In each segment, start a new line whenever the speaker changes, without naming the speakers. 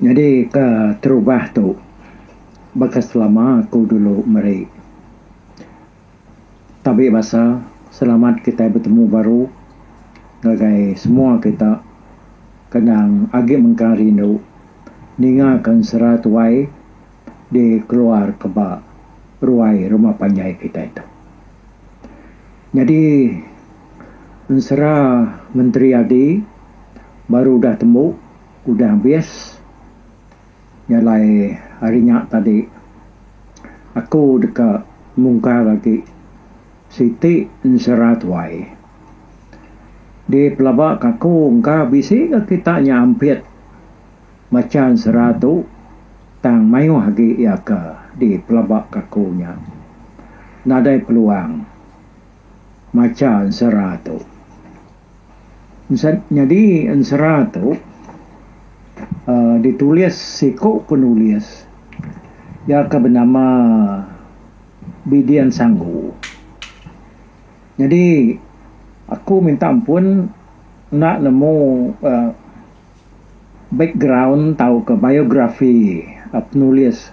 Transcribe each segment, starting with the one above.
Jadi ke terubah tu bekas lama aku dulu meri. Tapi bahasa selamat kita bertemu baru. Ngagai semua kita kadang agi mengkang rindu. Ningakan serat wai di keluar keba ruai rumah panjai kita itu. Jadi ensera Menteri Adi baru dah temu, udah habis. Nyalai harinya tadi aku dekat mungkar lagi Siti Ensera Tuai di pelabak aku engkau bisi ke kita nyampit macam seratu tang mayu hagi ya ke di pelabak kakunya nadai peluang macam seratu. Jadi seratu ditulis siku penulis ya ke bernama Bidian Sanggu. Jadi aku minta ampun nak nemu background tahu ke biografi penulis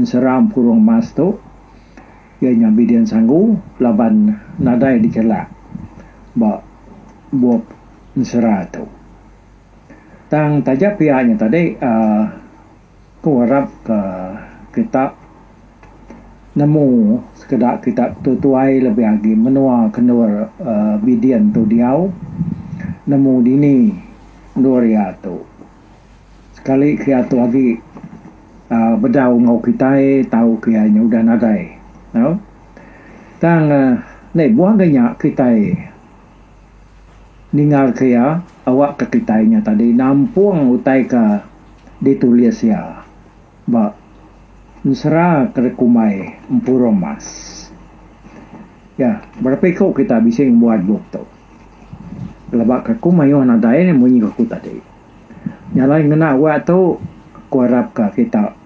Seram Kurung Mas tu ianya Bidian Sanggu laban nadai dicelak buat seratu. Tang tajak pihaknya tadi aku harap ke kita nemu sekedar kitab tuai lebih lagi menua kenur Bidian tu diau nemu dini Nuria tu sekali kia tu lagi bedau ngau kita tahu kianya udah nadai no? Tang ne buang ganyak kita ningal kia awak ke kitanya tadi nampung utai ke ditulis ya ba nsera kerekumai empuro mas ya berapa kau kita bisa buat buku tu lebak ke kumai yo nadai ni munyi ke tadi nyalai ngena awak tu aku harap ke kita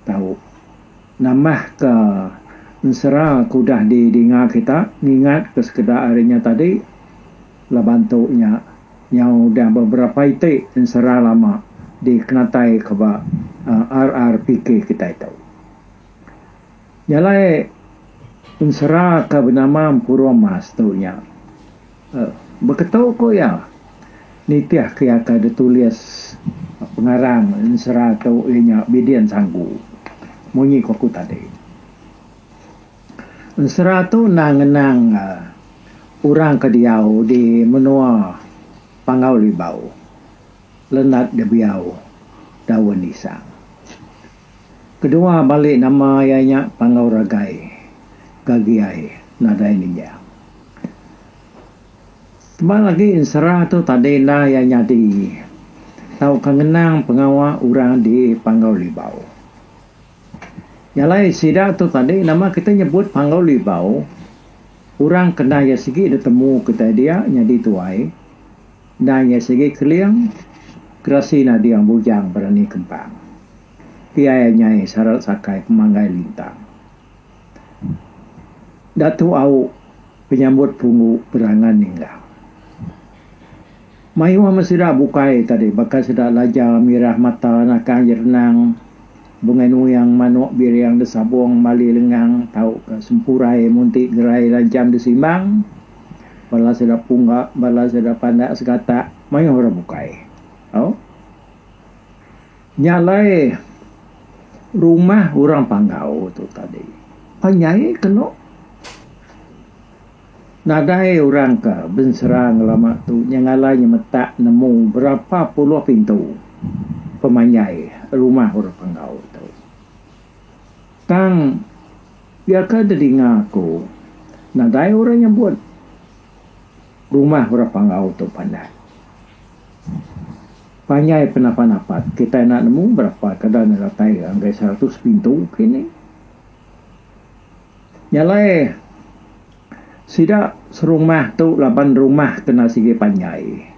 tahu nama ke nsera kudah didengar kita ingat ke sekedar harinya tadi labantuknya yang udah beberapa itu ensera lama dikenatai ke RRPK kita itu. Nyalai ensera ke bernama Purwo Mas tu nya. Berketau ko ya. Nitiah kia ka ditulis pengarang ensera tu inya Bidian Sanggu. Munyi ko tadi. Ensera tu nang orang kediau di menua Pangau Libau lenat debiau daun nisang. Kedua balik nama ianya Pangau Ragai Gagiai nadai ninya. Tembang lagi ensera tu tadi na ianya di tahu kangenang pengawa orang di Pangau Libau. Nyalai sidak tu tadi nama kita nyebut Pangau Libau. Orang kena ya segi ditemu kita dia nyadi tuai dan ya segi keliang kerasi na diang bujang berani kempang piayanya syarat sakai pemanggai lintang datu au penyambut pungu berangan ninggal mayu masira bukai tadi bakal sedar lajar mirah mata nakang jernang bunga nuyang manuk biriang desabong mali lengang tahu ke sempurai muntik gerai lancam desimbang balas sedap punggak balas sedap pandak segata mayu orang bukai oh nyalai rumah orang Panggau tu tadi panjai kena nadai orang ke benserang lama tu nyangalai metak nemu berapa puluh pintu pemanyai rumah orang Panggau tu. Tang biarkan dengar aku nadai orang yang buat rumah orang Panggau tu pandai. Panjai penapa-napat kita nak nemu berapa kadang ratai anggai 100 pintu kini. Nyalai sidak serumah tu laban rumah kena sige panjai.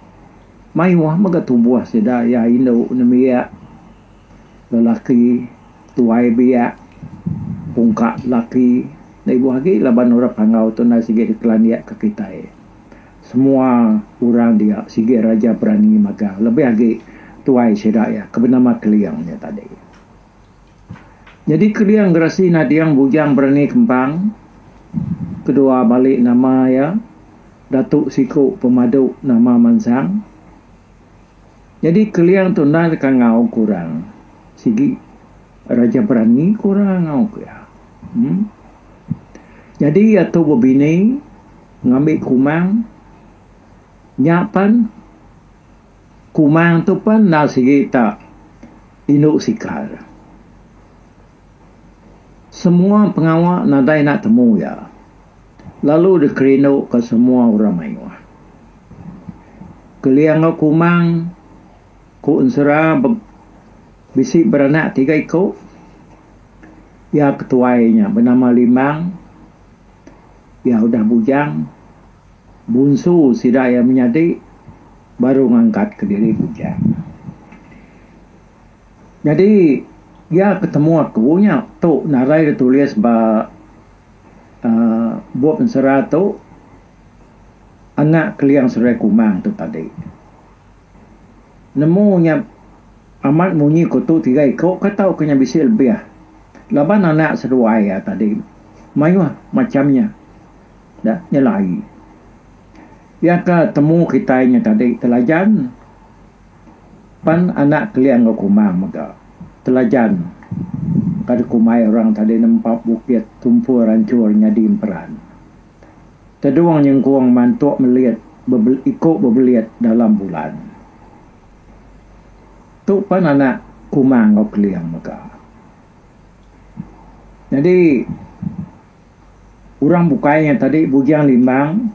Mai wah magatubuh sidak ya indo nemiak lelaki tuai biak pungkak laki na ibu lagi laban orang Panggau tu na sige iklan dia ke kita semua orang dia sige raja berani magang lebih lagi tuai sedaya kebenama keliangnya tadi. Jadi keliang gerasi nadiang bujang berani kembang. Kedua balik nama ya Datuk Siku Pemadu nama Mansang. Jadi keliang tu nak ngau kurang. Sigi Raja Berani kurang ngau ya. Jadi ya tu berbini ngambil kumang nyapan kumang tu pun nak sigi tak inuk sikar. Semua pengawal nadai nak temu ya. Lalu dikerino ke semua orang mayuah. Keliang kumang ku unsura bisik beranak 3 ekor. Ya ketuainya bernama Limang. Ya udah bujang. Bunsu sidak yang menyadik baru ngangkat ke diri bujang. Jadi ya ketemu akunya tu narai dia tulis buat pensera tu anak keliang serai kumang tu tadi. Nemunya amat munyi kutu 3 ekor kau tahu kena bisi lebih lah. Laban anak seruai ya tadi. Mayuah macamnya. Dah nyelai. Ya ke temu kitanya tadi telajan. Pan anak keliang kumang maka. Telajan kada kumai orang tadi nampak bukit tumpu rancurnya di imperan. Teduang yang kuang mantuk melihat ikut berbeliat dalam bulan. Tu pan anak kumang kau keliang maka. Jadi orang bukainya tadi bujang Limang.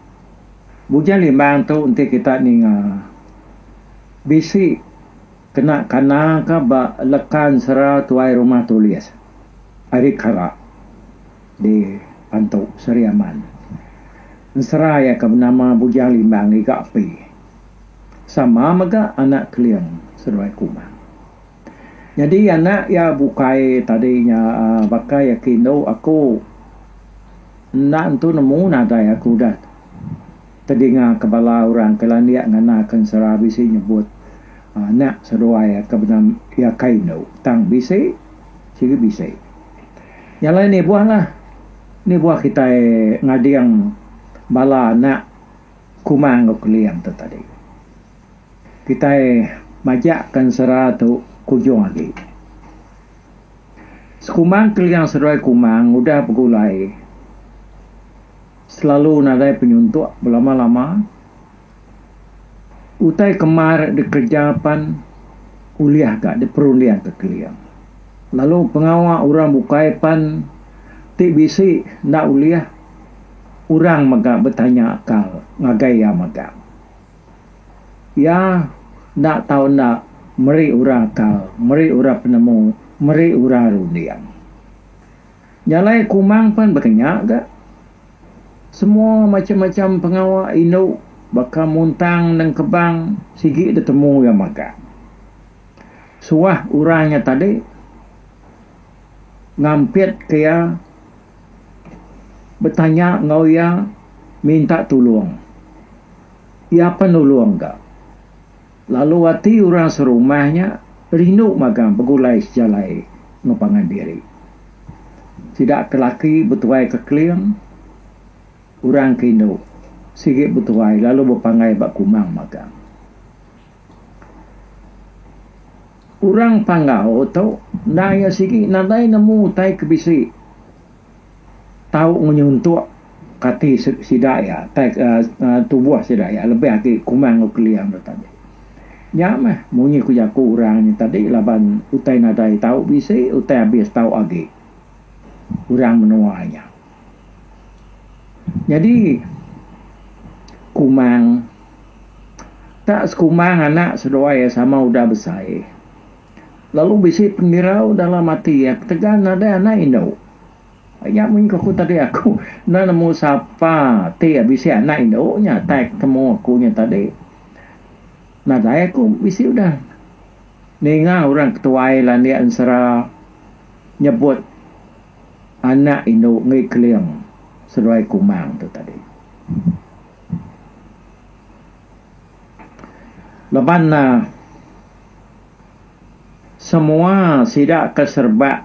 Bujang Limang tu untuk kita ni bisi kena kana ka ba lekan sera tuai rumah tulis ari kara di Pantuk Seriaman. Sera ya ke bernama bujang Limang iga api. Sama maga anak keliang seruai kumang. Jadi anak ya bukai tadinya bakai yakin aku nak tu nemu nadai aku dah terdengar kepala orang kelaniak nganakan sera bisi nyebut nak seruai ke benam ya kaino tang bisi sigi bisi. Yang lain ni buah lah. Ni buah kita ngadiang bala nak kumang ke keliang tu tadi. Kita majakkan sera tu kujung lagi. Sekumang keliang seruai kumang udah bergulai. Selalu nadai penyuntuk berlama-lama. Utai kemar di kerjapan uliah gak di perundian ke keliang. Lalu pengawal orang bukai pan tik bisi nak uliah. Orang maga bertanya akal ngagaya maga. Ya nak tahu nak meri orang akal, meri orang penemu, meri orang rundian. Nyalai kumang pan berkenyak gak. Semua macam-macam pengawal induk bakal muntang dan kebang sigi ditemu yang makan. Suah orangnya tadi ngampit kaya bertanya ngau ya minta tolong. Ia penolong gak. Lalu hati orang serumahnya rindu makan begulai sejalai ngepangan diri. Tidak kelaki betuai ke keliang. Orang kino sikit bertuai lalu berpangai bak kumang magang. Orang panggau tu naya sikit nadai nemu tai kebisi tahu menyuntuk kati sidaya tai tubuh sidaya lebih lagi kumang keliang tadi. Nyamah munyi ku jaku orangnya tadi laban utai nadai tahu bisi utai habis tahu agi. Orang menuanya. Jadi kumang tak sekumang anak sedoai sama udah besar. Lalu bisi pendirau dalam mati ya tegan ada anak Indo. Ya mungkin aku tadi aku nak nemu siapa te bisi anak Indo nya tak temu aku nya tadi. Nada aku bisi udah nenga orang ketuai lan dia ansara nyebut anak Indo ngai keliang seruai kumang tu tadi. Leban semua sidak keserbat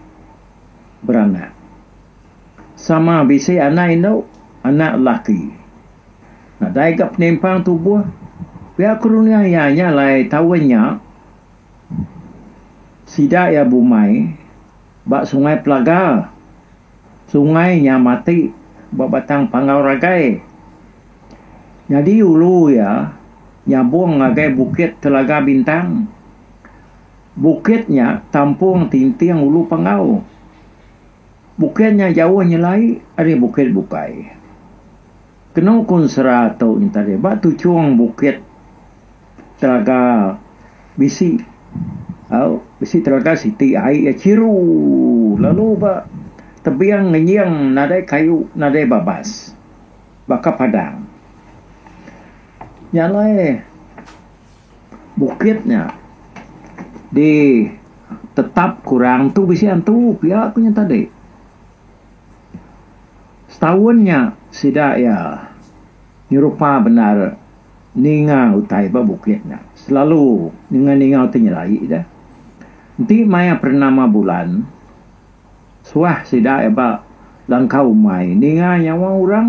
beranak. Sama bisi anak induk, anak laki. Nah, daigap penimpang tubuh, pihak kurnia ianya lai tahunya, sidak ya bumai, bak sungai Pelaga, sungainya mati, bak batang pangau ragai. Jadi ulu ya, nyambung ngagai bukit Telaga Bintang. Bukitnya tampung tinting ulu pangau. Bukitnya jauhnya lai, ada bukit bukai. Kenal kun serato ni tadi, bak tucung bukit Telaga bisi. Bisi Telaga Siti air ciru. Lalu bak tebiang ngenyang nadai kayu, nadai babas. Baka padang. Nyalai bukitnya di tetap kurang tu bisian tu pihak punya tadi. Setahunnya sidak ya nyerupa benar ninga utai ba bukitnya. Selalu ninga tenyelai dah. Nanti maya pernama bulan suah sidak ya ba langkau mai ninga nyawa orang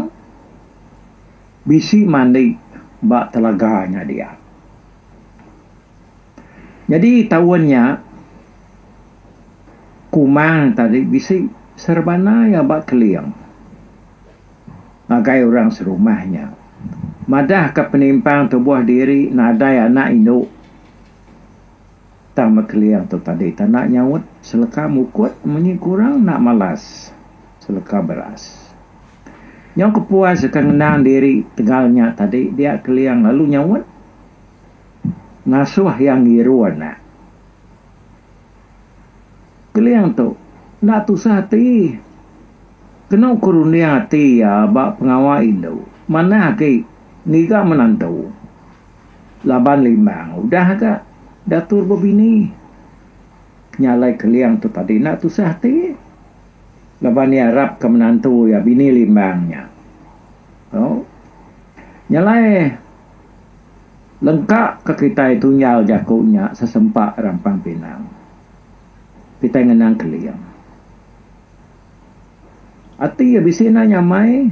bisi mandi bak telaganya dia. Jadi tahunnya kumang tadi bisi serbana ya bak keliang. Magai orang serumahnya. Madah ke penimpang tubuh diri nadai anak induk. Tak keliang tu tadi. Tak nak nyawut seleka mukut menyi kurang nak malas. Seleka beras. Yang kepuas kenang diri tegalnya tadi dia keliang lalu nyawut ngasuh yang ngiruan nak. Keliang tu nak tusah hati. Kena kurunia hati ya bak pengawal Indo. Mana ke niga menantu. Laban limbang. Udah agak datur bebini. Nyalai keliang tu tadi nak tusah hati. Laban ni harap ke menantu ya bini limbangnya. Oh. Nyalai lengkap ke kita itu nyal jakunya sesempak rampang pinang. Kita ngenang keliang. Ati ya bisina nyamai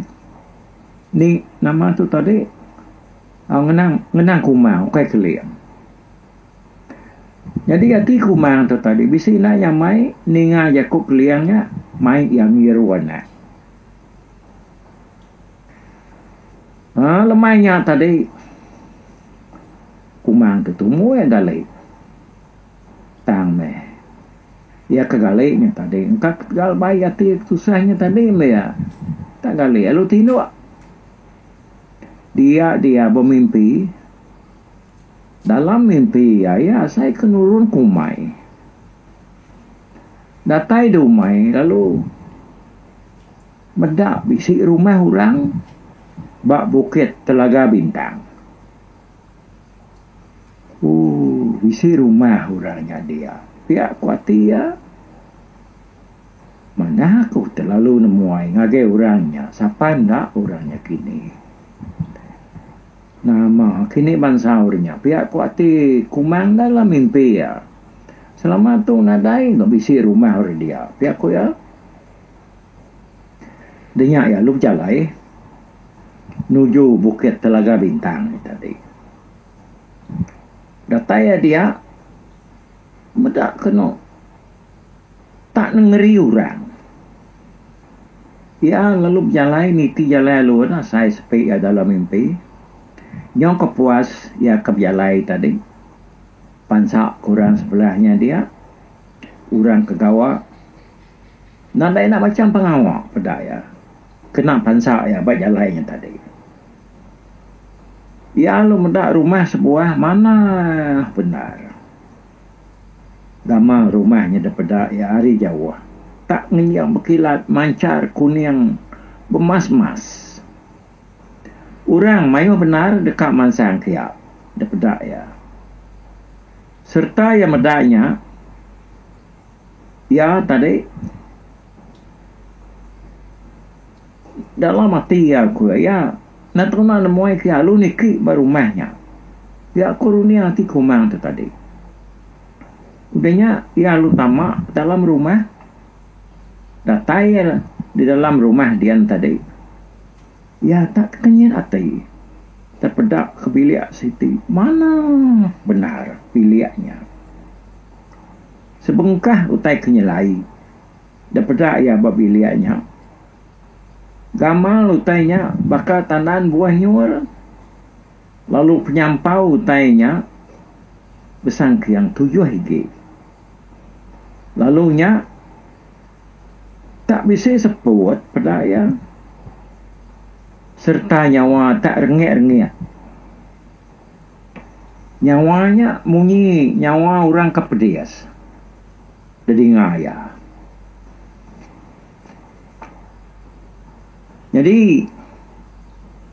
ni nama tu tadi ngenang kumang kai keliang. Jadi ati kumang tu tadi bisina nyamai ninga jakuk keliangnya mai yang ngiruana. Lemainya tadi kumang tu tumu ya galai. Tang meh. Ya kegalainya tadi. Engkau kegal bayi hati susahnya tadi ya. Tak galai. Lalu tino. Dia bermimpi. Dalam mimpi ya saya kenurun kumai. Datai dumai lalu medak bisik rumah orang bak bukit Telaga Bintang. Bisik rumah orangnya dia. Pihak kuati ya. Mana aku terlalu nemuai ngagai orangnya. Siapa nak orangnya kini. Nama kini bansaurnya. Pihak kuati kumang dalam mimpi ya. Selama tu nadai no bisi rumah orang dia. Pihak ku ya. Denyak ya lu jalai. Nuju bukit Telaga Bintang tadi. Dataya dia. Medak kena tak ngeri orang. Ya lalu berjalan niti jalan lalu saya sepi ya dalam mimpi. Nyong kepuas ya keberjalan tadi. Pansak kurang sebelahnya dia. Orang kegawa. Nandai nak macam pengawak pada ya. Kena pansak ya berjalannya tadi. Ya lalu medak rumah sebuah mana benar. Dama rumahnya daripada ya hari Jawa. Tak ngenyang berkilat mancar kuning bemas-mas. Orang mayu benar dekat mansang kiap daripada ya. Serta yang medaknya ya tadi dalam hati aku ya nak terima nemuai kiap lu niki baru rumahnya. Ya aku runia hati kumang tu tadi. Udahnya ya lu tamak dalam rumah. Datai di dalam rumah dia tadi. Ya tak kenyan atai. Terpedak ke bilik Siti. Mana benar biliknya. Sebengkah utai kenyelai. Daripada ya babiliaknya. Gamal utainya bakal tandan buah nyur. Lalu penyampau utainya besang yang 7 higi. Lalunya tak bisa seput pada ya. Serta nyawa tak rengek-rengek. Nyawanya munyi nyawa orang kepedias. Jadi ngaya. Jadi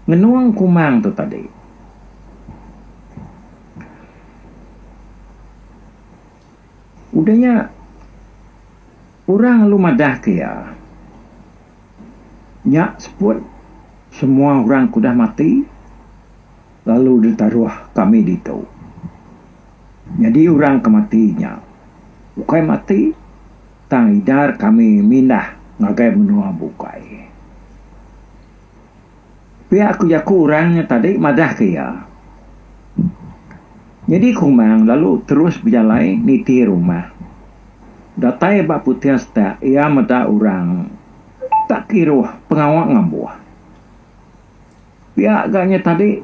ngenuang kumang tu tadi. Udahnya orang lu madah ke ya. Nyak seput semua orang kudah mati. Lalu ditaruh kami ditu. Jadi orang kematinya. Bukai mati. Tang idar kami mindah. Ngagai menua bukai. Pihak kujaku orangnya tadi madah ke ya. Jadi kumang lalu terus berjalan niti rumah. Datai bak putih setiap ia meda orang. Tak kira pengawak ngambuah. Pihak agaknya tadi.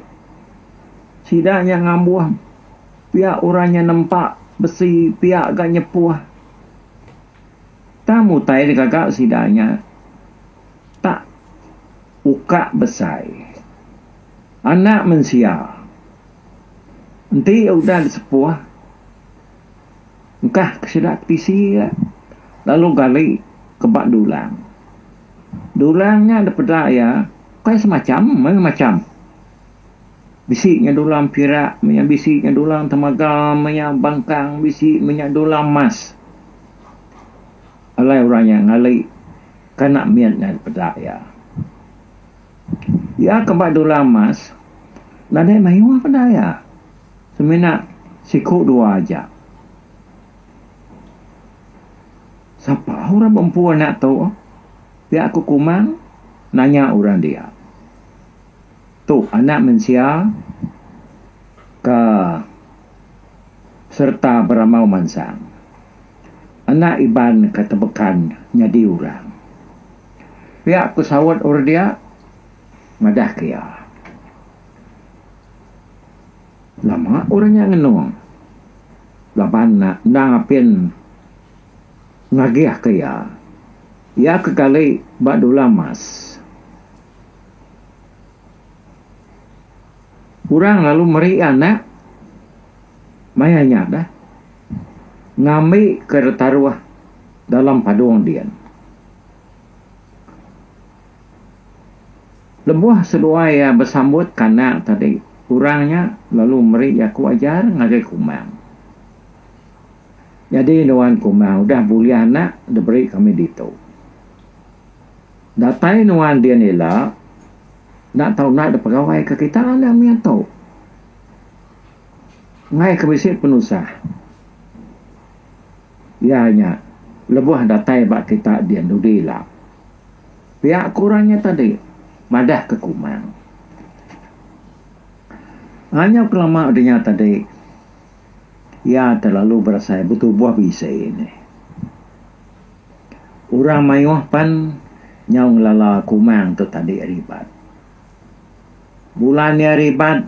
Sidaknya ngambuah. Pihak orangnya nempak besi. Pihak agaknya puah. Tamu tai dikagak sidaknya. Tak uka besar. Anak mensia. Nanti udah sepuah. Engkah kesedak tisi lah. Lalu gali kebak dulang. Dulangnya daripada ya. Kayak semacam. Bisiknya dulang pirak. Bisiknya dulang temaga. Bangkang. Bisiknya dulang emas. Alai orangnya ngali. Kanak miatnya daripada ya. Ya kebak dulang emas. Nadai mayuah pada ya. Semena sikut 2 aja. Siapa orang perempuan nak tahu? Pihak aku kumang nanya orang dia. Tu anak mensia ke serta beramau mansang. Anak iban ketebekan nyadi orang. Pihak aku sawat orang dia madah kia. Lama orangnya ngenung. Laban nak ngapin ngagiah kaya. Ya kekali badu lamas. Orang lalu meri anak. Mayanya dah. Ngami kertaruah dalam paduang dian. Lebuh sedua ya bersambut kanak tadi. Kurangnya lalu meri aku ajar ngagai kumang. Jadi nuan kumang udah boleh anak diberi kami dito. Datai nuan dia nila nak tahu nak ada pegawai ke kita ada yang tahu. Ngai kebisik penusah. Ianya lebuh datai bak kita dia nudila. Pihak kurangnya tadi madah ke kumang. Hanya kelama adanya tadi. Ya terlalu berasa betul buah bisa ini. Orang mayuh pan nyong lala kumang tu tadi ribat. Bulannya ribat.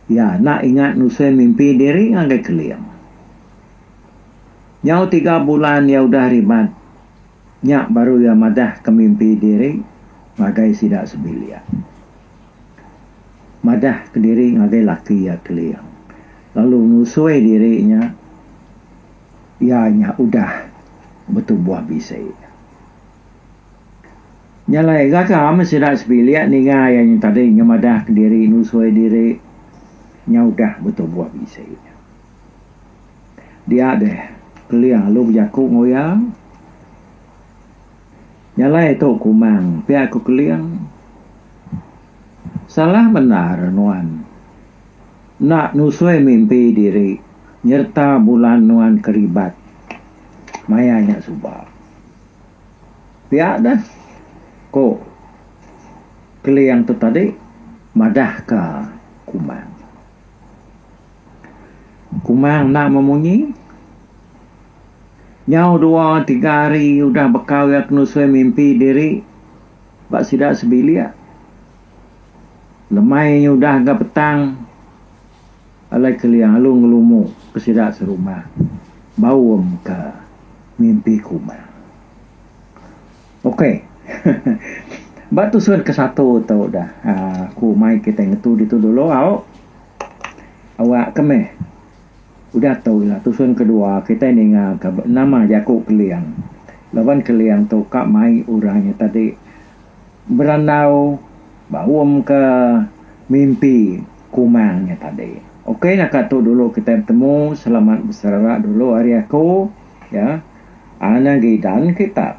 Ya nak ingat nusai mimpi diri ngagai keliang. Nyau 3 bulan ya udah ribat. Nyak baru ya madah ke mimpi diri. Ngagai sidak sebilia. Madah ke diri ngagai laki ya keliang. Lalu nusui dirinya. Ianya udah betul buah bisa. Nyalai gaka masih dah sebilia ni yang tadi madah ke diri nusui diri. Nya udah betul buah bisa. Dia deh keliang lalu berjaku ngoyang. Nyalai tu kumang pihak aku keliang. Salah benar nuan. Nak nusui mimpi diri. nyerta bulan nuan keribat mayanya subak pihak dah kok keliang tu tadi madah ke kumang nak memunyi nyau 2-3 hari udah bekau ya kenusui mimpi diri bak sidak sebilia lemainya udah agak petang alai keliang alung ngelumu kesidak serumah bawem ke mimpi kumang. Okey. Bak tusun ke satu tau dah. Aku mai kita ngetu itu dulu awak kemeh. Udah tahu lah tusun kedua kita ni nama jaku keliang. Lawan keliang tu kak mai urangnya tadi berandau bawem ke mimpi kumangnya tadi. Okey nak tu dulu kita bertemu. Selamat bersara dulu hari aku ya. Ana gidan kita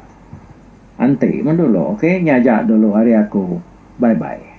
antri dulu. Okey nyajak dulu hari aku. Bye bye.